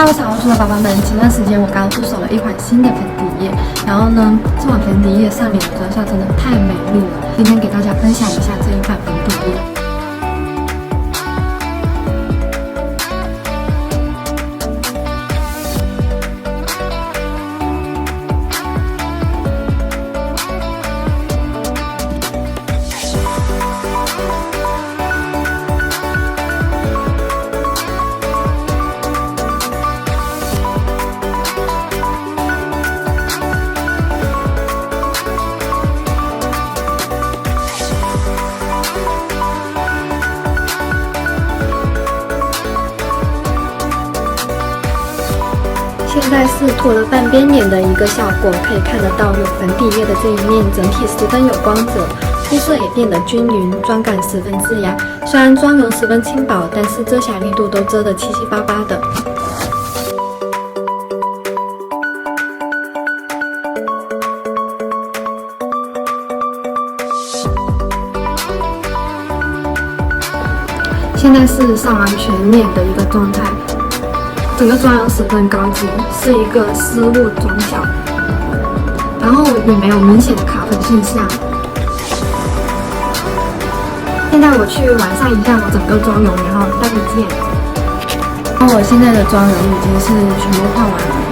我小红书的宝宝们，前段时间我刚出手了一款新的粉底液，然后呢，这款粉底液上脸的效真的太美丽了。今天给大家分享一下这一款粉底液。现在是涂了半边脸的一个效果，可以看得到有粉底液的这一面整体十分有光泽，肤色也变得均匀，妆感十分自然。虽然妆容十分轻薄，但是遮瑕力度都遮得七七八八的。现在是上完全脸的一个状态。整个妆容十分高级，是一个丝路妆效，然后也没有明显的卡粉现象。现在我去完善一下我整个妆容，然后待会见。我现在的妆容已经是全部画完了。